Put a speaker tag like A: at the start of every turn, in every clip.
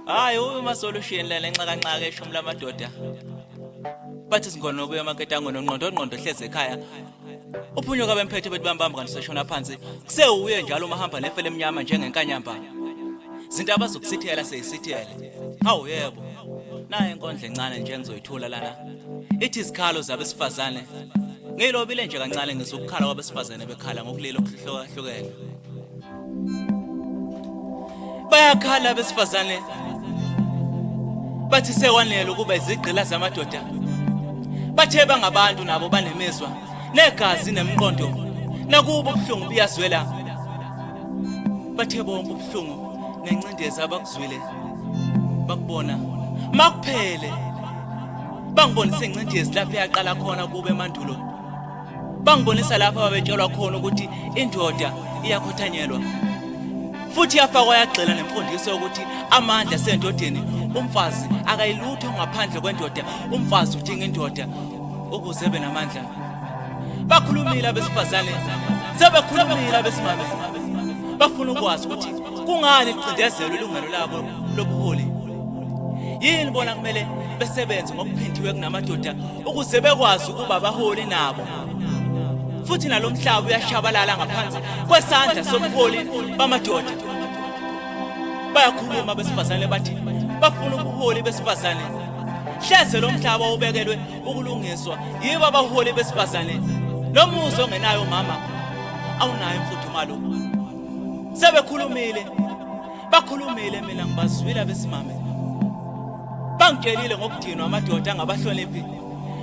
A: Hayi uma solution la lenxakanxaka eshumi lamadoda. Bathi singona nobuya emaketanga nonqondo hleze ekhaya. Uphunyuka bemphethe bethi bambamba kanti seshona phansi. Kusewuye njalo uma hamba nefele emnyama njengenkanyamba. Izinto abazokusithela seyisithele. Hawu yebo. Naye inkondlo encane nje engizoyithula lana. Ithi izikhalo zabesifazane. Ngilobile nje kancane ngizokukhala kwabesifazane bekhala ngokulila okuhlukahlukene. Bayakhala abesifazane. Bathi sekwanele ukuba izigqila zamadoda. Bathe bangabantu nabo banemizwa, negazi nemqondo. Nakuba ubuhlungu biyazwela. Bathe bonke ubuhlungu nencindezi abakuzwile. Bakubona makuphele. Bangibonisa incindezi lapho yaqala khona kube emandulo. Bangibonisa lapho babetshelwa khona ukuthi indoda iyakhothanyelwa. Futhi yafakwa yagxila nemfundiso ukuthi amandla sendodeni umfazi akayilutho ngaphandle kwendoda, umfazi udinga indoda ukuze ebe namandla. Bakhulumile abesifazane, sebekhulumile abesimame. Bafuna ukwazi ukuthi kungani licindezelo ilungelo labo lobuholi. Yini bona kumele besebenze ngokuphindiwe kunamadoda ukuze bekwazi ukuba abaholi nabo. Futhi nalomhlaba uyashabalala ngaphansi kwesandla sobuholi bamadoda. Bayakhuluma abesifazane bathi bafuna ubuholi besifazane. Hleze lo mhlaba ubekelwe ukulungiswa yibo abaholi besifazane. Lo muzi ongenayo mama awunayo imfudumalo. Sebekhulumile. Bakhulumile mina ngibazwile abesimame. Bangitshelile ngokudinwa amadoda angabahloniphi.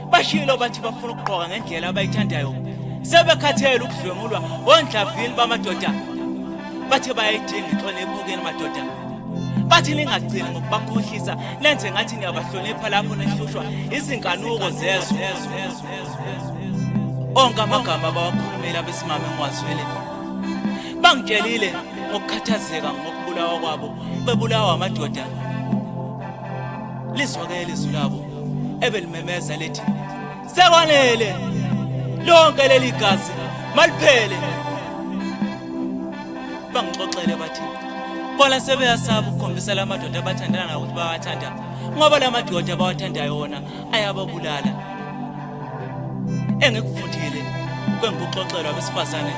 A: Bashilo bathi bafuna ukugqoka ngendlela abayithandayo. Sebekhathele ukudlwengulwa ondlavini bamadoda. Bathi bayayidinga inhlonipho kini madoda. Bathi ningagcini ngokubakhohlisa nenze ngathi niyabahlonipha lapho nehlushwa izinkanuko zezwe. Onke amagama bawakhulumela abesimame ngwazwele. Bangitshelile ngokukhathazeka ngokubulawa kwabo, bebulawa amadoda. Lizwakele izwi labo ebelimemeza lethi sekwanele lonke leli gazi maliphele. Bangixoxele bathi bona sebeyasaba ukukhombisa lamadoda abathandana ukuthi bawathanda ngoba lamadoda bawathandayo wona ayababulala. Engikufundile kwenguxoxelwa abesifazane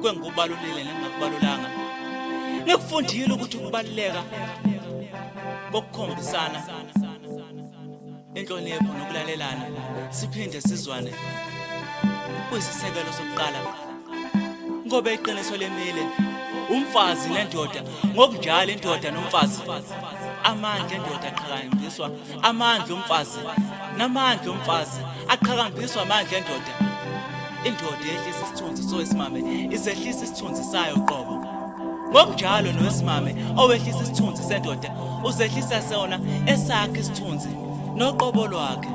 A: kwengubalulile nengakubalulanga. Ngikufundile ukuthi ukubaluleka bokukhombisana inhlonipho nokulalelana siphinde sizwane kuyisisekelo sokuqala ngoba iqiniso lemile umfazi nendoda ngokunjalo indoda nomfazi amandla endoda aqhakambiswa amandla umfazi namandla umfazi aqhakambiswa amandla endoda. Indoda yehlisa isithunzi sowesimame isehlisa isithunzi sayo qobo. Ngokunjalo nowesimame owehlisa isithunzi sendoda usehlisa sona esakhe isithunzi noqobo lwakhe.